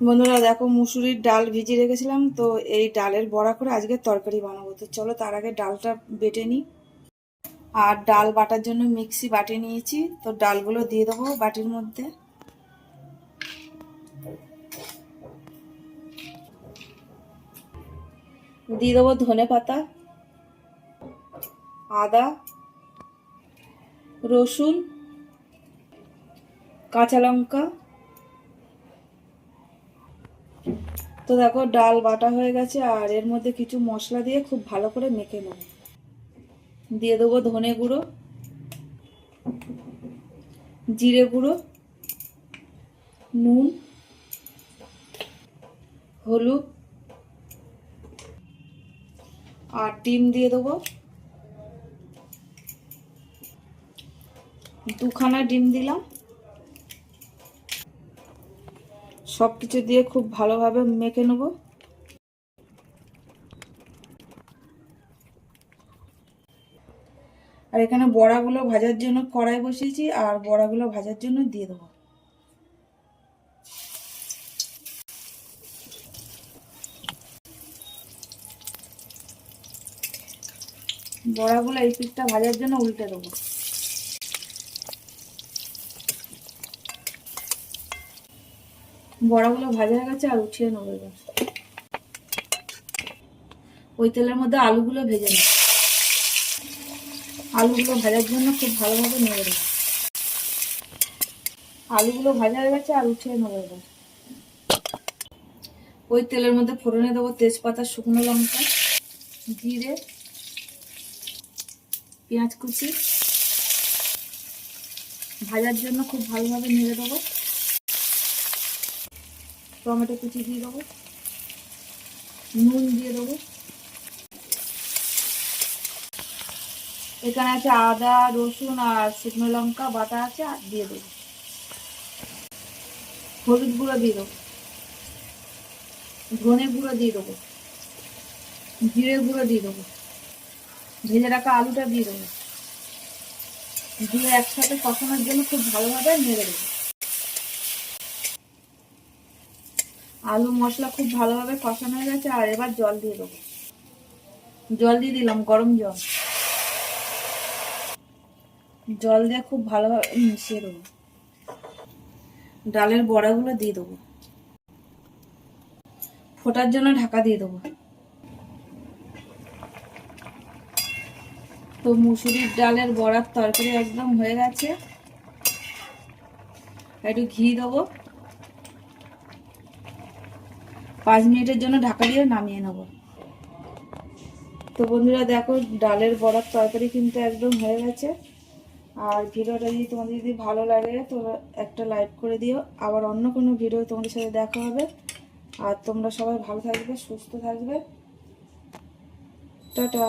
বন্ধুরা দেখো, মুসুরির ডাল ভিজিয়ে রেখেছিলাম, তো এই ডালের বড়া করে আজকে তরকারি বানাবো। তো চলো তার আগে ডালটা বেটে নিই। আর ডাল বাটার জন্য মিক্সি বাটি নিয়েছি, তো ডালগুলো দিয়ে দেবো বাটির মধ্যে। দিয়ে দেবো ধনে পাতা, আদা, রসুন, কাঁচা লঙ্কা। তো দেখো ডাল বাটা হয়ে গেছে, আর এর মধ্যে কিছু মশলা দিয়ে খুব ভালো করে মেখে নেব। দিয়ে দেবো ধনে গুঁড়ো, জিরে গুঁড়ো, নুন, হলুদ, আর ডিম দিয়ে দেবো। 2খানা ডিম দিলাম। সব কিছু দিয়ে খুব ভালোভাবে মেখে নেব। আর এখানে বড়াগুলো ভাজার জন্য কড়াই বসিয়েছি, আর বড়াগুলো ভাজার জন্য দিয়ে দেবো। বড়াগুলো এই পিঠটা ভাজার জন্য উল্টে দেবো। বড়াগুলো ভাজা হয়ে গেছে, আর উঠিয়ে নেবো এবার। ওই তেলের মধ্যে আলুগুলো ভেজে নেব। আলুগুলো ভাজার জন্য খুব ভালোভাবে নেড়ে দেবো। আলুগুলো ভাজা হয়ে গেছে, আর উঠিয়ে নেবো এবার। ওই তেলের মধ্যে ফোড়নে দেবো তেজপাতা, শুকনো লঙ্কা, জিরে, পেঁয়াজ কুচি। ভাজার জন্য খুব ভালোভাবে নেড়ে দেবো। টমেটো কুচি দিয়ে দেবো, নুন দিয়ে দেবো। এখানে আছে আদা, রসুন আর শুকনো লঙ্কা বাটা আছে, আর দিয়ে দেবো। হলুদ গুঁড়ো দিয়ে দেবো, ধনে গুঁড়ো দিয়ে দেবো, জিরে গুঁড়ো দিয়ে দেবো, ভেজে রাখা আলুটা দিয়ে দেবো। দিয়ে একসাথে কষানোর জন্য খুব ভালোভাবে নেড়ে দেবো। আলু মশলা খুব ভালোভাবে কষানো হয়ে গেছে, আর এবার জল দিয়ে দেবো। জল দিয়ে দিলাম, গরম জল। জল দিয়ে খুব ভালোভাবে মিশিয়ে দেবো। ডালের বড়াগুলো দিয়ে দেবো। ফোটার জন্য ঢাকা দিয়ে দেবো। তো মুসুরির ডালের বড়ার তরকারি একদম হয়ে গেছে। একটু ঘি দেবো। 5 মিনিটের জন্য ঢাকা দিয়ে নামিয়ে নেব। তো বন্ধুরা দেখো, ডালের বড়ার তরকারি কিন্তু একদম হয়ে গেছে। আর ভিডিওটা যদি তোমাদের যদি ভালো লাগে তো একটা লাইক করে দিও। আবার অন্য কোনো ভিডিও তোমাদের সাথে দেখা হবে। আর তোমরা সবাই ভালো থাকবে, সুস্থ থাকবে। টাটা।